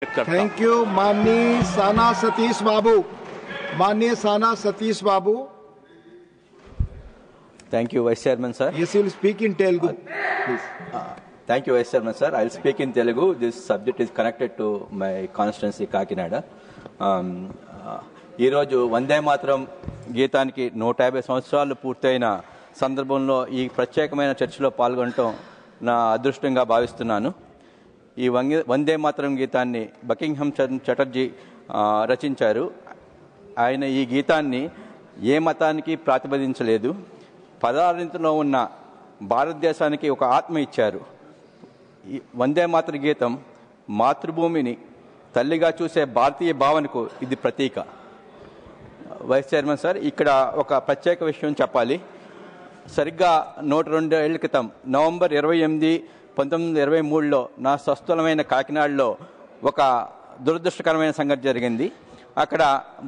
Thank you माननीय साना सतीश बाबू। माननीय साना सतीश बाबू। Thank you, Vice Chairman, sir. Yes, you will speak in Telugu, please. Thank you, Vice Chairman, sir. I will speak in Telugu. This subject is connected to my constituency, Kakinada. ఈ రోజు వందే మాతరం గీతానికి 150 సంవత్సరాలు పూర్తయిన సందర్భంలో ఈ ప్రత్యేకమైన చర్చలో పాల్గొనడం నా అదృష్టంగా భావిస్తున్నాను. ఈ వందే మాతరం గీతాన్ని బకింగ్హామ్ చటర్జీ రచించారు. ఆయన ఈ గీతాన్ని ఏ మతానికి ప్రాతిపదించలేదు. పదార్థంలో ఉన్న భారతదేశానికి ఒక ఆత్మ ఇచ్చారు. ఈ వందే మాతర గీతం మాతృభూమిని తల్లిగా చూసే భారతీయ భావనకు ఇది ప్రతీక. వైస్ చైర్మన్ సార్, ఇక్కడ ఒక ప్రత్యేక విషయం చెప్పాలి. సరిగ్గా 102 ఏళ్ల క్రితం నవంబర్ 28, 1923లో నా స్వస్థలమైన కాకినాడలో ఒక దురదృష్టకరమైన సంగతి జరిగింది. అక్కడ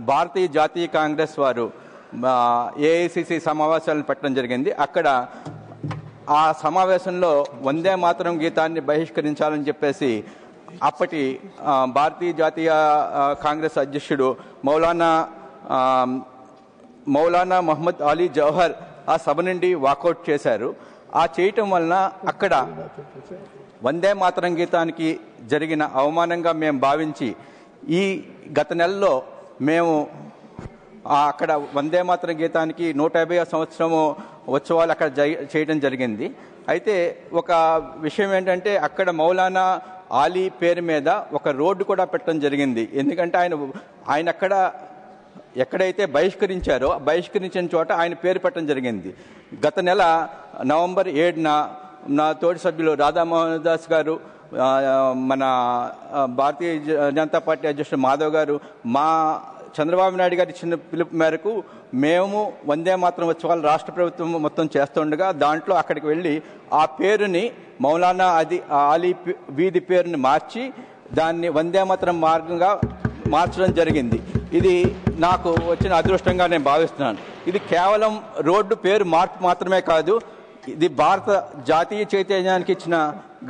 భారతీయ జాతీయ కాంగ్రెస్ వారు ఏఐసిసి సమావేశాలను పెట్టడం జరిగింది. అక్కడ ఆ సమావేశంలో వందే మాతరం గీతాన్ని బహిష్కరించాలని చెప్పేసి అప్పటి భారతీయ జాతీయ కాంగ్రెస్ అధ్యక్షుడు మౌలానా మహమ్మద్ అలీ జవహర్ ఆ సభ నుండి వాకౌట్ చేశారు. ఆ చేయటం వలన అక్కడ వందే మాతరం గీతానికి జరిగిన అవమానంగా మేము భావించి ఈ గత నెలలో మేము అక్కడ వందే మాతరం గీతానికి 150వ సంవత్సరము ఉత్సవాలు అక్కడ చేయడం జరిగింది. అయితే ఒక విషయం ఏంటంటే అక్కడ మౌలానా ఆలీ పేరు మీద ఒక రోడ్డు కూడా పెట్టడం జరిగింది. ఎందుకంటే ఆయన అక్కడ ఎక్కడైతే బహిష్కరించారో బహిష్కరించిన చోట ఆయన పేరు పెట్టడం జరిగింది. గత నెల నవంబర్ 7న నా తోటి సభ్యులు రాధామోహన్ దాస్ గారు, మన భారతీయ జనతా పార్టీ అధ్యక్షుడు మాధవ్ గారు, మా చంద్రబాబు నాయుడు గారి ఇచ్చిన పిలుపు మేరకు మేము వందే మాతరం ఉత్సవాలు రాష్ట్ర ప్రభుత్వం మొత్తం చేస్తుండగా దాంట్లో అక్కడికి వెళ్ళి ఆ పేరుని మౌలానా ఆలీ వీధి పేరుని మార్చి దాన్ని వందే మాతరం మార్గంగా మార్చడం జరిగింది. ఇది నాకు వచ్చిన అదృష్టంగా నేను భావిస్తున్నాను. ఇది కేవలం రోడ్డు పేరు మార్పు మాత్రమే కాదు, ఇది భారత జాతీయ చైతన్యానికి ఇచ్చిన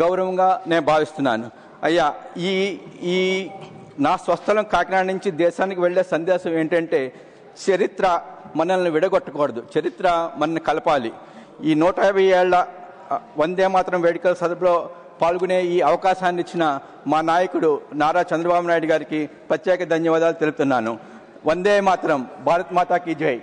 గౌరవంగా నేను భావిస్తున్నాను. అయ్యా, ఈ నా స్వస్థలం కాకినాడ నుంచి దేశానికి వెళ్లే సందేశం ఏంటంటే చరిత్ర మనల్ని విడగొట్టకూడదు, చరిత్ర మనల్ని కలపాలి. ఈ 150 ఏళ్ల వందే మాతరం వేడుకల సభలో పాల్గొనే ఈ అవకాశాన్ని ఇచ్చిన మా నాయకుడు నారా చంద్రబాబు నాయుడు గారికి ప్రత్యేక ధన్యవాదాలు తెలుపుతున్నాను. వందే మాతరం, భారత్ మాతాకి జై.